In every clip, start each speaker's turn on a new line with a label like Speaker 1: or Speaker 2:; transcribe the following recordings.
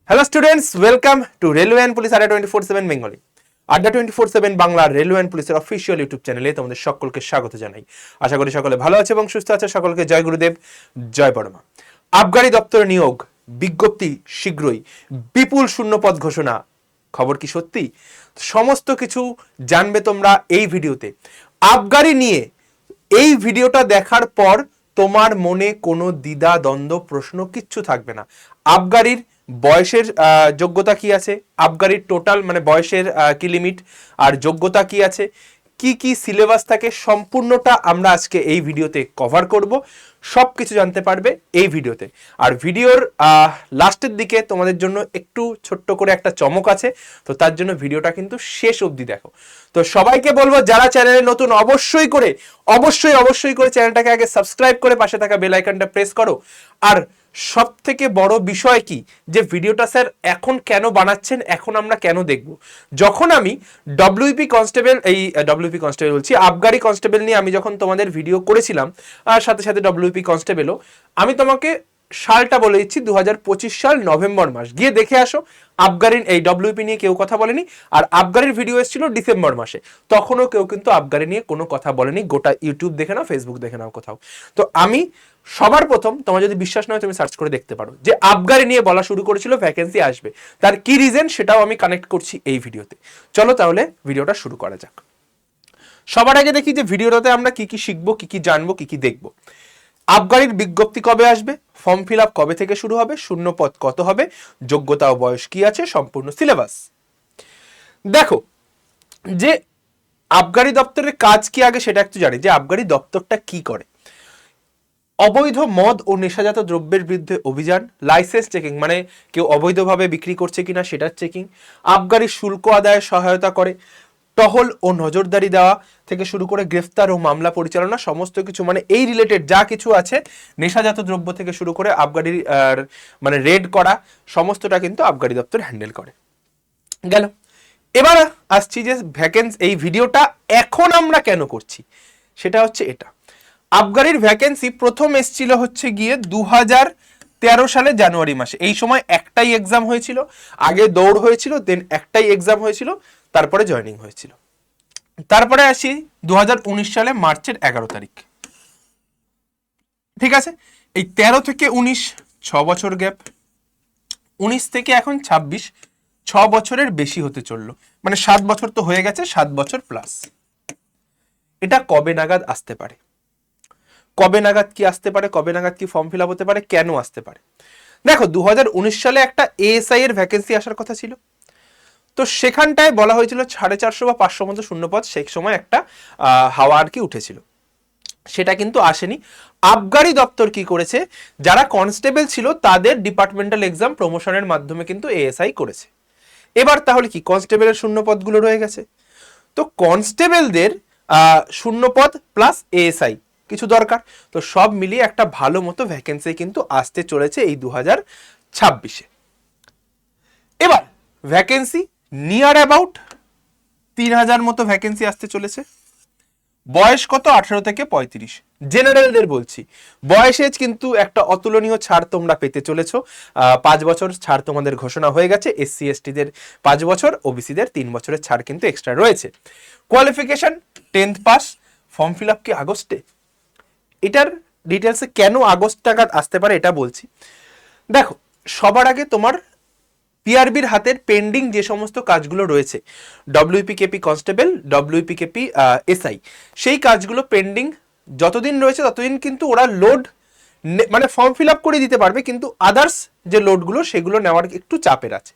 Speaker 1: Hello students, welcome to railway and police আড্ডা 24/7 Bengali. আড্ডা 24/7 Bangla railway and পুলিশের official YouTube চ্যানেলে তোমাদের সকলকে স্বাগত জানাই। আশা করি সকলে ভালো আছে এবং সুস্থ আছে। সকলকে জয় গুরুদেব, জয় বড়মা। আবগারি দপ্তরে নিয়োগ বিজ্ঞপ্তি শীঘ্রই, বিপুল শূন্যপদ ঘোষণা। খবর কি সত্যি? সমস্ত কিছু জানবে তোমরা এই ভিডিওতে। আবগারি নিয়ে এই ভিডিওটা দেখার পর তোমার মনে কোনো দ্বিধা দ্বন্দ্ব প্রশ্ন কিচ্ছু থাকবে না। আবগারির বয়সের যোগ্যতা কি আছে, আবগারির টোটাল মানে বয়সের কি লিমিট, আর যোগ্যতা কি আছে, কি কি সিলেবাস থাকে, সম্পূর্ণটা আমরা আজকে এই ভিডিওতে কভার করব। সব কিছু জানতে পারবে এই ভিডিওতে। আর ভিডিওর লাস্টের দিকে তোমাদের জন্য একটু ছোট্ট করে একটা চমক আছে, তো তার জন্য ভিডিওটা কিন্তু শেষ অবধি দেখো। তো সবাইকে বলবো যারা চ্যানেলে নতুন অবশ্যই করে চ্যানেলটাকে আগে সাবস্ক্রাইব করে পাশে থাকা বেল আইকনটা প্রেস করো। আর সব থেকে বড় বিষয় কি, যে ভিডিওটা স্যার এখন কেন বানাচ্ছেন, এখন আমরা কেন দেখব? যখন আমি ডব্লিউপি কনস্টেবল বলছি, আবগারি কনস্টেবল নিয়ে আমি যখন তোমাদের ভিডিও করেছিলাম, আর সাথে সাথে ডব্লিউপি কনস্টেবলও, আমি তোমাকে সালটা বলে দিচ্ছি 2025 সাল নভেম্বর মাস। গিয়ে দেখে আসো, আবগারির এই ডব্লিউপি নিয়ে কেউ কথা বলেনি। আর আবগারির ভিডিও এসেছিল ডিসেম্বর মাসে, তখনও কেউ কিন্তু আবগারি নিয়ে কোনো কথা বলেনি। গোটা ইউটিউব দেখে নাও, ফেসবুক দেখে নাও কোথাও। তো আমি সবার প্রথম, তোমার যদি বিশ্বাস নয় তুমি সার্চ করে দেখতে পারো, যে আবগারি নিয়ে বলা শুরু করেছিল ভ্যাকেন্সি আসবে, তার কি রিজন সেটাও আমি কানেক্ট করছি এই ভিডিওতে। চলো তাহলে ভিডিওটা শুরু করা যাক। সবার আগে দেখি যে ভিডিওটাতে আমরা কি কি শিখবো, কি কি জানবো, কি কি দেখবো। আবগারির বিজ্ঞপ্তি কবে আসবে, ফর্ম ফিল আপ কবে থেকে শুরু হবে, শূন্য পদ কত হবে, যোগ্যতা ও বয়স কি আছে, সম্পূর্ণ সিলেবাস। দেখো, যে আবগারি দপ্তরের কাজ কি আগে সেটা একটু জানি, যে আবগারি দপ্তরটা কি করে। অবৈধ মদ ও নেশাজাত দ্রব্যের বিরুদ্ধে অভিযান, লাইসেন্স চেকিং মানে কেউ অবৈধভাবে বিক্রি করছে কিনা সেটার চেকিং, আবগারি শুল্ক আদায়ে সহায়তা করে, টহল ও নজরদারি দেওয়া থেকে শুরু করে গ্রেফতার ও মামলা পরিচালনা, সমস্ত কিছু মানে এই রিলেটেড যা কিছু আছে, নেশাজাত দ্রব্য থেকে শুরু করে আবগারি মানে রেড করা, সমস্তটা কিন্তু আবগারি দপ্তর হ্যান্ডেল করে। গেল। এবার আসছি যে ভ্যাকেন্সি, এই ভিডিওটা এখন আমরা কেন করছি সেটা হচ্ছে এটা। আবগারির ভ্যাকেন্সি প্রথম এসছিল হচ্ছে গিয়ে 2013 সালে জানুয়ারি মাসে। এই সময় একটাই এক্সাম হয়েছিল, আগে দৌড় হয়েছিল, দেন একটাই এক্সাম হয়েছিল, তারপরে জয়েনিং হয়েছিল। তারপরে আসি 2019 সালে মার্চের 11 তারিখ। ঠিক আছে, এই 13 থেকে 19 6 বছর গ্যাপ, 19 থেকে এখন 26, 6 বছরের বেশি হতে চললো, মানে 7 বছর তো হয়ে গেছে, 7 বছর প্লাস। এটা কবে নাগাদ আসতে পারে, কবে নাগাদ কি আসতে পারে, কবে নাগাদ কি ফর্ম ফিল আপ হতে পারে, কেন আসতে পারে? দেখো, 2019 সালে একটা এএসআই এর ভ্যাকেন্সি আসার কথা ছিল, তো সেখানটায় বলা হয়েছিল 450 বা 500 মতো শূন্যপদ সেই সময় একটা হাওয়া আর কি উঠেছিল, সেটা কিন্তু আসেনি। আবগারি দপ্তর কি করেছে, যারা কনস্টেবল ছিল তাদের ডিপার্টমেন্টাল এক্সাম প্রমোশনের মাধ্যমে কিন্তু এএসআই করেছে। এবার তাহলে কি কনস্টেবলের শূন্যপদগুলো রয়ে গেছে, তো কনস্টেবলদের শূন্যপদ প্লাস এএসআই কিছু দরকার, তো সব মিলিয়ে একটা ভালো মতো ভ্যাকেন্সি কিন্তু আসতে চলেছে এই 2026-এ। এবার ভ্যাকেন্সি নিয়ার অ্যাবাউট 3000 মতো ভ্যাকেন্সি আসতে চলেছে। বয়স কত, 18 থেকে 35। জেনারেলদের বলছি, বয়সেজ কিন্তু একটা অতুলনীয় ছাড় তোমরা পেতে চলেছো। 5 বছর ছাড় তোমাদের ঘোষণা হয়ে গেছে, এসসি এসটিদের 5 বছর, ওবিসিদের 3 বছরের ছাড় কিন্তু এক্সট্রা রয়েছে। Qualification 10th pass. Form fill up কি আগস্টে? এটার ডিটেলসে কেন আগস্ট নাগাদ আসতে পারে এটা বলছি। দেখো, সবার আগে তোমার পিআরবির হাতের পেন্ডিং যে সমস্ত কাজগুলো রয়েছে, ডব্লিউপিকেপি কনস্টেবল, ডব্লিউপিকেপি এসআই, সেই কাজগুলো পেন্ডিং যতদিন রয়েছে ততদিন কিন্তু ওরা লোড মানে ফর্ম ফিল আপ করে দিতে পারবে, কিন্তু আদার্স যে লোডগুলো সেগুলো নেওয়ার একটু চাপের আছে।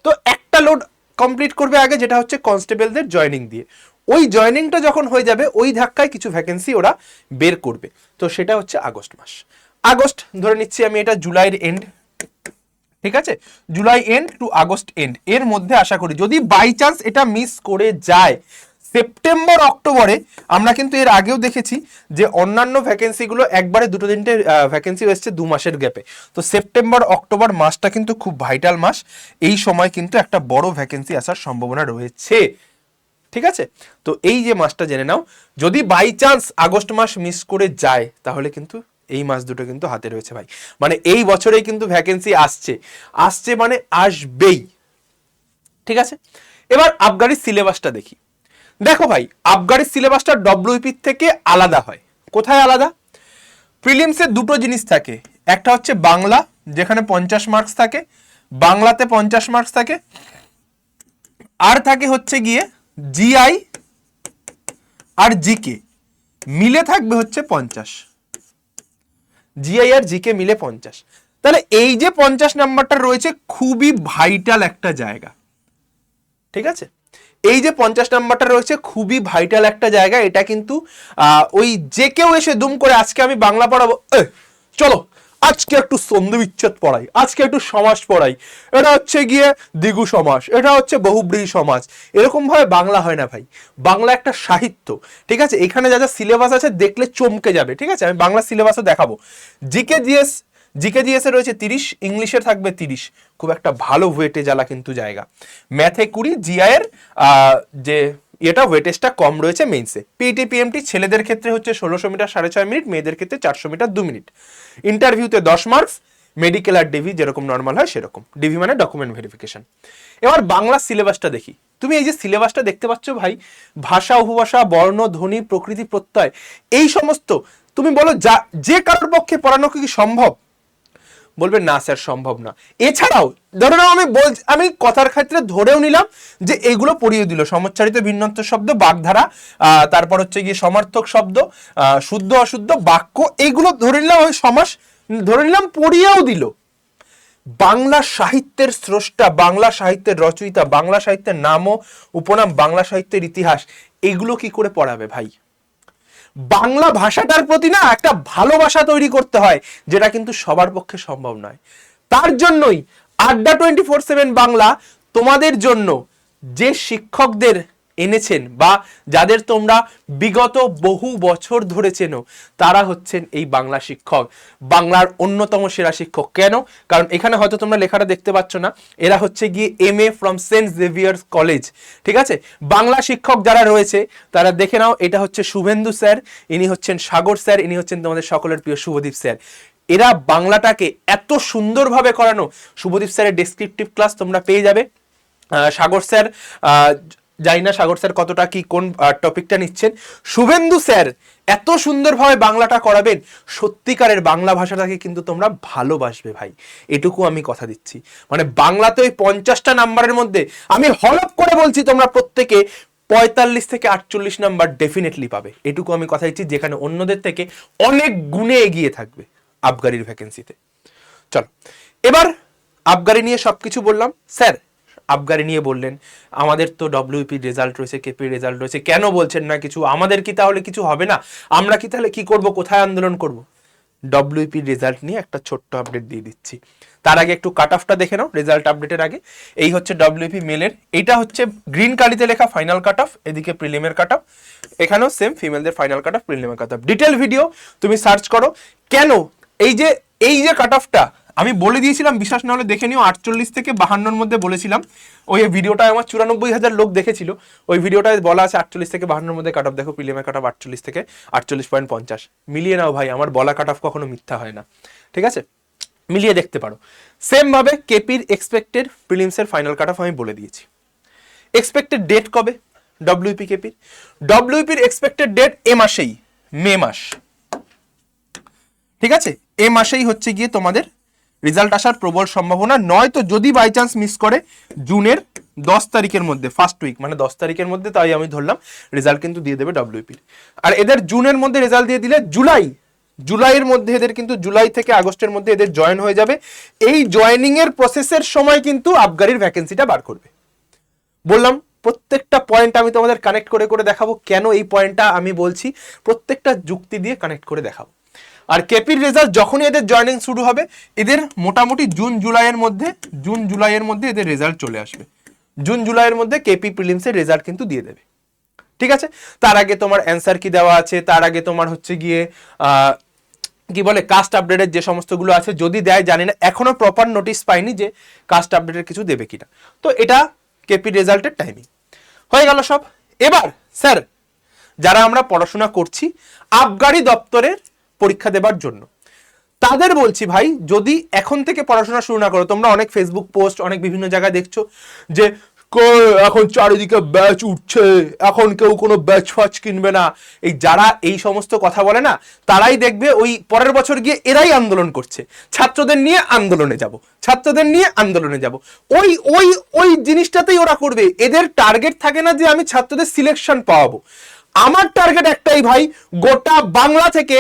Speaker 1: তো একটা লোড কমপ্লিট করবে আগে, যেটা হচ্ছে কনস্টেবলদের জয়নিং দিয়ে। ওই জয়নিংটা যখন হয়ে যাবে, ওই ধাক্কায় কিছু ভ্যাকেন্সি ওরা বের করবে, তো সেটা হচ্ছে আগস্ট মাস। আগস্ট ধরে নিচ্ছি আমি, এটা জুলাইয়ের এন্ড, ঠিক আছে, July end to August end এর মধ্যে আশা করি। যদি বাই চান্স এটা মিস করে যায়, সেপ্টেম্বর অক্টোবরে আমরা কিন্তু এর আগেও দেখেছি যে অন্যান্য ভ্যাকেন্সিগুলো একবারে 2-3টে ভ্যাকেন্সি এসছে 2 মাসের গ্যাপে, তো সেপ্টেম্বর অক্টোবর মাসটা কিন্তু খুব ভাইটাল মাস, এই সময় কিন্তু একটা বড় ভ্যাকেন্সি আসার সম্ভাবনা রয়েছে। ঠিক আছে, তো এই যে মাসটা জেনে নাও, যদি বাই চান্স আগস্ট মাস মিস করে যায় তাহলে কিন্তু এই মাস দুটো কিন্তু হাতে রয়েছে ভাই, মানে এই বছরেই কিন্তু ভ্যাকেন্সি আসছে মানে আসবেই। ঠিক আছে, এবার আবগারির সিলেবাসটা দেখি। দেখো ভাই, আবগারির সিলেবাসটা ডব্লিউপি থেকে আলাদা হয়। কোথায় আলাদা? প্রিলিমসে দুটো জিনিস থাকে, একটা হচ্ছে বাংলা যেখানে 50 মার্কস থাকে, বাংলাতে 50 মার্কস থাকে, আর থাকে হচ্ছে গিয়ে জিআই আর জিকে মিলে থাকবে হচ্ছে 50, জিআই আর জিকে মিলে 50। তাহলে এই যে 50 নাম্বারটা রয়েছে খুবই ভাইটাল একটা জায়গা। ঠিক আছে, এই যে 50 নাম্বারটা রয়েছে খুবই ভাইটাল একটা জায়গা। এটা কিন্তু ওই যে কেউ এসে দুম করে আজকে আমি বাংলা পড়াবো, চলো আজকে একটু সন্ধি বিচ্ছেদ পড়াই, আজকে একটু সমাস পড়াই, এটা হচ্ছে গিয়ে দ্বিগু সমাস, এটা হচ্ছে বহুব্রীহি সমাজ, এরকম ভাবে বাংলা হয় না ভাই। বাংলা একটা সাহিত্য। ঠিক আছে, এখানে যা যা সিলেবাস আছে দেখলে চমকে যাবে। ঠিক আছে, আমি বাংলা সিলেবাসও দেখাবো। জিকে জিএস এ রয়েছে 30, ইংলিশে থাকবে 30, খুব একটা ভালো ওয়েটে জ্বালা কিন্তু জায়গা। ম্যাথে 20, জিআই এর যে এটা ওয়েটেজটা কম রয়েছে মেইনসে। পিইটি পিএমটি ছেলেদের ক্ষেত্রে হচ্ছে 1600 মিটার 6.5 মিনিট, মেয়েদের ক্ষেত্রে 400 মিটার 2 মিনিট। ইন্টারভিউতে 10 মার্কস, মেডিকেল আর ডিভি যেরকম নর্মাল হয় সেরকম, ডিভি মানে ডকুমেন্ট ভেরিফিকেশন। এবার বাংলা সিলেবাসটা দেখি। তুমি এই যে সিলেবাসটা দেখতে পাচ্ছ ভাই, ভাষা উপভাষা বর্ণ ধ্বনি প্রকৃতি প্রত্যয় এই সমস্ত, তুমি বলো যে কারোর পক্ষে পড়ানো কি সম্ভব? বলবে না স্যার সম্ভব না। এছাড়াও ধরে নাও আমি কথার ক্ষেত্রে ধরেও নিলাম যে এগুলো পড়িয়ে দিল, সমচ্চারিত ভিন্নার্থ শব্দ, বাগধারা, তারপর হচ্ছে গিয়ে সমার্থক শব্দ, শুদ্ধ অশুদ্ধ বাক্য, এইগুলো ধরে নিলাম, ওই সমাস ধরে নিলাম, পড়িয়েও দিল। বাংলা সাহিত্যের স্রষ্টা, বাংলা সাহিত্যের রচয়িতা, বাংলা সাহিত্যের নাম ও উপনাম, বাংলা সাহিত্যের ইতিহাস, এগুলো কি করে পড়াবে ভাই? বাংলা ভাষাটার প্রতি না একটা ভালোবাসা তৈরি করতে হয়, যেটা কিন্তু সবার পক্ষে সম্ভব নয়। তার জন্যই আড্ডা 24/7 বাংলা তোমাদের জন্য যে শিক্ষকদের এনেছেন বা যাদের তোমরা বিগত বহু বছর ধরে চেনো, তারা হচ্ছেন এই বাংলা শিক্ষক, বাংলার অন্যতম সেরা শিক্ষক। কেন? কারণ এখানে হয়তো তোমরা লেখাটা দেখতে পাচ্ছ না, এরা হচ্ছে গিয়ে MA from saint Xavier's college. ঠিক আছে, বাংলা শিক্ষক যারা রয়েছে তারা দেখে নাও, এটা হচ্ছে শুভেন্দু স্যার, ইনি হচ্ছেন সাগর স্যার, ইনি হচ্ছেন তোমাদের সকলের প্রিয় শুভদীপ স্যার। এরা বাংলাটাকে এত সুন্দরভাবে করানো, শুভদীপ স্যারের ডেসক্রিপটিভ ক্লাস তোমরা পেয়ে যাবে। সাগর স্যার জানি না সাগর স্যার কতটা কি কোন টপিকটা নিচ্ছেন, শুভেন্দু স্যার এত সুন্দরভাবে বাংলাটা করাবেন, সত্যিকারের বাংলা ভাষাটাকে কিন্তু তোমরা ভালোবাসবে ভাই, এটুকু আমি কথা দিচ্ছি। মানে বাংলাতে ওই 50টা নাম্বারের মধ্যে আমি হলপ করে বলছি তোমরা প্রত্যেকে 45 থেকে 48 নাম্বার ডেফিনেটলি পাবে, এটুকু আমি কথা দিচ্ছি, যেখানে অন্যদের থেকে অনেক গুণে এগিয়ে থাকবে আবগারির ভ্যাকেন্সিতে। চলো এবার আবগারি নিয়ে সবকিছু বললাম। স্যার আবগারি নিয়ে বললেন, আমাদের তো ডব্লিউপি রেজাল্ট রয়েছে, কেপি রেজাল্ট রয়েছে, কেন বলছেন না কিছু? আমাদের কি তাহলে কিছু হবে না? আমরা কি তাহলে কি করব, কোথায় আন্দোলন করব? ডব্লিউপি রেজাল্ট নিয়ে একটা ছোট্ট আপডেট দিয়ে দিচ্ছি। তার আগে একটু কাট অফটা দেখে নাও রেজাল্ট আপডেটের আগে। এই হচ্ছে ডব্লিউপি মেলের, এইটা হচ্ছে গ্রিন কালিতে লেখা ফাইনাল কাট অফ, এদিকে প্রিলিমের কাট অফ, এখানেও সেম ফিমেলদের ফাইনাল কাট অফ, প্রিলিমের কাট অফ। ডিটেল ভিডিও তুমি সার্চ করো। কেন এই যে কাট অফটা আমি বলে দিয়েছিলাম, বিশ্বাস না হলে দেখে নিও, 48 থেকে 52-র মধ্যে বলেছিলাম। ওই ভিডিওটা আমার 94,000 লোক দেখেছিল, ওই ভিডিওটায় বলা আছে 48 থেকে 52-র মধ্যে কাট অফ। দেখো প্রিলিমের কাট অফ 48 থেকে 48.50, মিলিয়ে নাও ভাই, আমার বলা কাট অফ কখনো মিথ্যা হয় না। ঠিক আছে, মিলিয়ে দেখতে পারো। সেম ভাবে কেপির এক্সপেক্টেড প্রিলিমসের ফাইনাল কাট অফ আমি বলে দিয়েছি। এক্সপেক্টেড ডেট কবে ডব্লিউপির এক্সপেক্টেড ডেট এ মাসেই, মে মাস। ঠিক আছে, এ মাসেই হচ্ছে গিয়ে তোমাদের রেজাল্ট আসার প্রবল সম্ভাবনা, নয়তো যদি বাই চান্স মিস করে জুনের 10 তারিখের মধ্যে, ফার্স্ট উইক মানে 10 তারিখের মধ্যে, তাই আমি ধরলাম রেজাল্ট কিন্তু দিয়ে দেবে ডব্লিউপির। আর এদের জুনের মধ্যে রেজাল্ট দিয়ে দিলে জুলাইয়ের মধ্যে এদের কিন্তু, জুলাই থেকে আগস্টের মধ্যে এদের জয়েন হয়ে যাবে। এই জয়েনিং এর প্রসেসের সময় কিন্তু আবগারির ভ্যাকেন্সিটা বার করবে। বললাম প্রত্যেকটা পয়েন্ট আমি তোমাদের কানেক্ট করে করে দেখাবো, কেন এই পয়েন্টটা আমি বলছি, প্রত্যেকটা যুক্তি দিয়ে কানেক্ট করে দেখাবো। আর কেপির রেজাল্ট যখনই এদের জয়েনিং শুরু হবে, এদের মোটামুটি জুন জুলাইয়ের মধ্যে এদের রেজাল্ট চলে আসবে। জুন জুলাইয়ের মধ্যে কেপি প্রিলিমসের রেজাল্ট কিন্তু দিয়ে দেবে। ঠিক আছে, তার আগে তোমার অ্যান্সার কি দেওয়া আছে, তার আগে তোমার হচ্ছে গিয়ে কি বলে কাস্ট আপডেটের যে সমস্তগুলো আছে, যদি দেয় জানি না, এখনো প্রপার নোটিশ পাইনি যে কাস্ট আপডেটের কিছু দেবে কিনা। তো এটা কেপি রেজাল্টের টাইমিং হয়ে গেল সব। এবার স্যার যারা আমরা পড়াশোনা করছি আবগারি দপ্তরের পরীক্ষা দেবার জন্য, তাদের বলছি ভাই, যদি এখন থেকে পড়াশোনা শুরু না করো, তোমরা অনেক ফেসবুক পোস্ট, অনেক বিভিন্ন জায়গায় দেখছো যে এখন চারিদিকে ব্যাচ উঠছে, এখন কেউ কোনো ব্যাচ ফাচ কিনবে না, এই যারা এই সমস্ত কথা বলে না, তারাই দেখবে ওই পরের বছর গিয়ে এরাই আন্দোলন করছে, ছাত্রদের নিয়ে আন্দোলনে যাব, ছাত্রদের নিয়ে আন্দোলনে যাব, ওই ওই ওই জিনিসটাতেই ওরা করবে। এদের টার্গেট থাকে না যে আমি ছাত্রদের সিলেকশন পাওয়াবো, আমার টার্গেট একটাই ভাই, গোটা বাংলা থেকে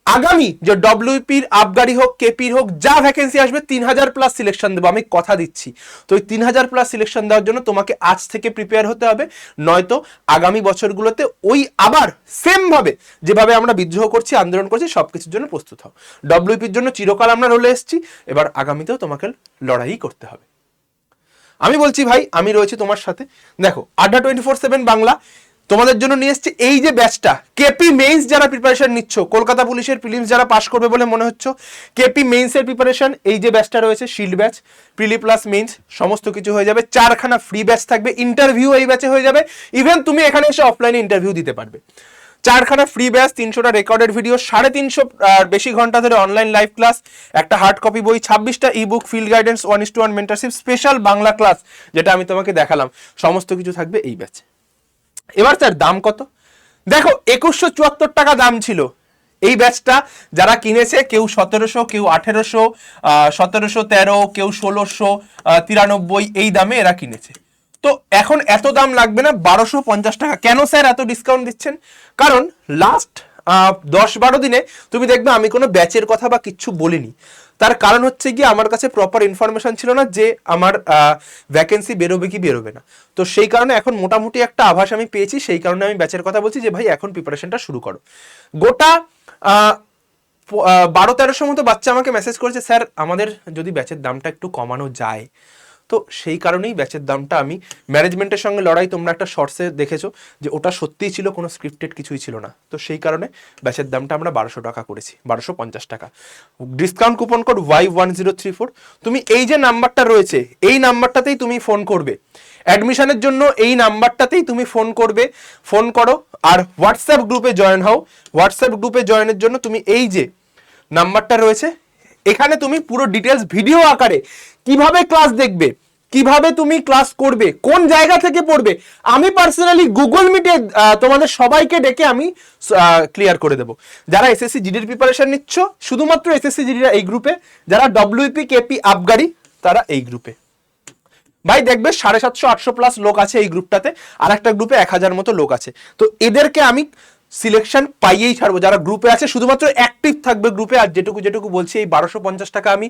Speaker 1: আগামী যে ডব্লিউপির, আবগারি হোক, কেপির হোক, যা ভ্যাকেন্সি আসবে 3000+ সিলেকশন দেবো, আমি কথা দিচ্ছি। তো ওই 3000+ সিলেকশন দেওয়ার জন্য তোমাকে আজ থেকে প্রিপেয়ার হতে হবে, নয়তো আগামী বছরগুলোতে ওই আবার সেম ভাবে যেভাবে আমরা বিদ্রোহ করছি, আন্দোলন করছি, সবকিছুর জন্য প্রস্তুত হও। ডব্লিউপির জন্য চিরকাল আমরা রলে এসেছি, এবার আগামীতেও তোমাকে লড়াই করতে হবে। আমি বলছি ভাই, আমি রয়েছি তোমার সাথে। দেখো, আড্ডা 24/7 বাংলা তোমাদের জন্য নিয়ে এসছে এই যে ব্যাচটা, কেপি মেইনস যারা প্রিপারেশন নিচ্ছ, কলকাতা পুলিশের প্রিলিমস যারা পাস করবে বলে মনে হচ্ছে, কেপি মেইনসের প্রিপারেশন, এই যে ব্যাচটা রয়েছে শিল্ড ব্যাচ, প্রিলি প্লাস মেইনস সমস্ত কিছু হয়ে যাবে, 4খানা ফ্রি ব্যাচ থাকবে, ইন্টারভিউ এই ব্যাচে হয়ে যাবে, ইভেন তুমি এখানে এসে অফলাইনে ইন্টারভিউ দিতে পারবে। 4খানা ফ্রি ব্যাচ, 300টা রেকর্ডেড ভিডিও, 350 বেশি ঘন্টা ধরে অনলাইন লাইভ ক্লাস, একটা হার্ড কপি বই, 26টা ebook, field guidance, 1:1 mentorship, special Bangla class যেটা আমি তোমাকে দেখালাম, সমস্ত কিছু থাকবে এই ব্যাচে। এবার স্যার দাম কত? দেখো, 2174 টাকা দাম ছিল এই ব্যাচটা। যারা কিনেছে কেউ 1700, কেউ 1800, 1713, কেউ 1693 এই দামে এরা কিনেছে। তো এখন এত দাম লাগবে না, 1250 টাকা। কেন স্যার এত ডিসকাউন্ট দিচ্ছেন? কারণ লাস্ট 10-12 দিনে তুমি দেখবে আমি কোনো ব্যাচের কথা বা কিচ্ছু বলিনি। তার কারণ হচ্ছে গিয়ে আমার কাছে প্রপার ইনফরমেশন ছিল না যে আমার ভ্যাকেন্সি বেরোবে কি বেরোবে না। তো সেই কারণে এখন মোটামুটি একটা আভাস আমি পেয়েছি, সেই কারণে আমি ব্যাচের কথা বলছি যে ভাই এখন প্রিপারেশনটা শুরু করো। গোটা 1200-1300 মতো বাচ্চা আমাকে মেসেজ করেছে, স্যার আমাদের যদি ব্যাচের দামটা একটু কমানো যায়। তো সেই কারণেই ব্যাচের দামটা আমি, ম্যানেজমেন্টের সঙ্গে লড়াই, তোমরা একটা শর্টসে দেখেছো যে ওটা সত্যিই ছিল, কোনো স্ক্রিপ্টেড কিছুই ছিল না। তো সেই কারণে ব্যাচের দামটা আমরা 1200 টাকা করেছি, 1250 টাকা। Discount coupon code Y1034। তুমি এই যে নাম্বারটা রয়েছে এই নাম্বারটাতেই তুমি ফোন করবে, অ্যাডমিশনের জন্য এই নাম্বারটাতেই তুমি ফোন করবে, ফোন করো আর হোয়াটসঅ্যাপ গ্রুপে জয়েন হও। হোয়াটসঅ্যাপ গ্রুপে জয়েনের জন্য তুমি এই যে নাম্বারটা রয়েছে, এখানে তুমি পুরো ডিটেলস ভিডিও আকারে কিভাবে ক্লাস দেখবে, কিভাবে তুমি ক্লাস করবে, কোন জায়গা থেকে পড়বে, আমি পার্সোনালি গুগল মিটে তোমাদের সবাইকে ডেকে আমি ক্লিয়ার করে দেবো। যারা এসএসসি জিডির প্রিপারেশন নিচ্ছ, শুধুমাত্র এসএসসি জিডিরা এই গ্রুপে, যারা ডব্লিউপি, কেপি, আবগারি তারা এই গ্রুপে। ভাই দেখবে 750-800+ লোক আছে এই গ্রুপটাতে, আর একটা গ্রুপে 1000 মতো লোক আছে। তো এদেরকে আমি সিলেকশন পাইয়েই ছাড়বো। যারা গ্রুপে আছে শুধুমাত্র অ্যাক্টিভ থাকবে গ্রুপে। আর যেটুকু বলছি, এই 1250 টাকা আমি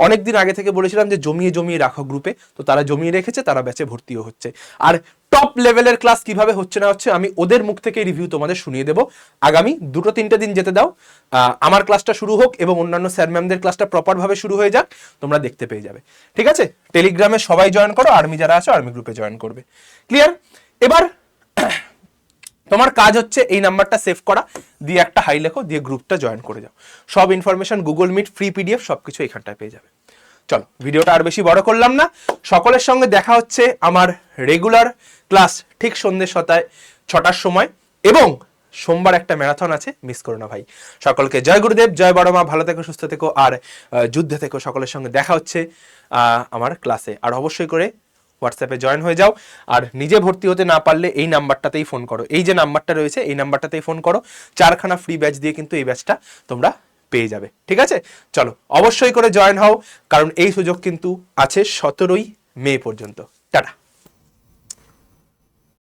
Speaker 1: অনেকদিন আগে থেকে বলেছিলাম যে জমিয়ে রাখো গ্রুপে, তো তারা জমিয়ে রেখেছে, তারা ব্যাচে ভর্তিও হচ্ছে। আর টপ লেভেলের ক্লাস কিভাবে হচ্ছে না হচ্ছে আমি ওদের মুখ থেকে রিভিউ তোমাদের শুনিয়ে দেবো। আগামী 2-3টে দিন যেতে দাও, আমার ক্লাসটা শুরু হোক এবং অন্যান্য স্যার ম্যামদের ক্লাসটা প্রপারভাবে শুরু হয়ে যাক, তোমরা দেখতে পেয়ে যাবে। ঠিক আছে, টেলিগ্রামে সবাই জয়েন করো, আর্মি যারা আছো আর্মি গ্রুপে জয়েন করবে। ক্লিয়ার? এবার তোমার কাজ হচ্ছে এই নাম্বারটা সেভ করা, দিয়ে একটা হাই লেখো, দিয়ে গ্রুপটা জয়েন করে যাও। সব information, Google Meet, free PDF সবকিছু এখানটায় পেয়ে যাবে। চলো, ভিডিওটা আর বেশি বড় করলাম না। সকলের সঙ্গে দেখা হচ্ছে আমার রেগুলার ক্লাস ঠিক সন্ধ্যে 6টার সময়, এবং সোমবার একটা ম্যারাথন আছে, মিস করো না ভাই। সকলকে জয় গুরুদেব, জয় বড় মা, ভালো থেকো, সুস্থ থেকো, আর যুদ্ধে থেকো। সকলের সঙ্গে দেখা হচ্ছে আমার ক্লাসে। আর অবশ্যই করে হোয়াটসঅ্যাপে জয়েন হয়ে যাও। আর নিজে ভর্তি হতে না পারলে এই নাম্বারটাতেই ফোন করো, এই যে নাম্বারটা রয়েছে এই নাম্বারটাতেই ফোন করো। 4খানা ফ্রি ব্যাচ দিয়ে কিন্তু এই ব্যাচটা তোমরা পেয়ে যাবে। ঠিক আছে, চলো অবশ্যই করে জয়েন হও, কারণ এই সুযোগ কিন্তু আছে 17ই মে পর্যন্ত। টাটা।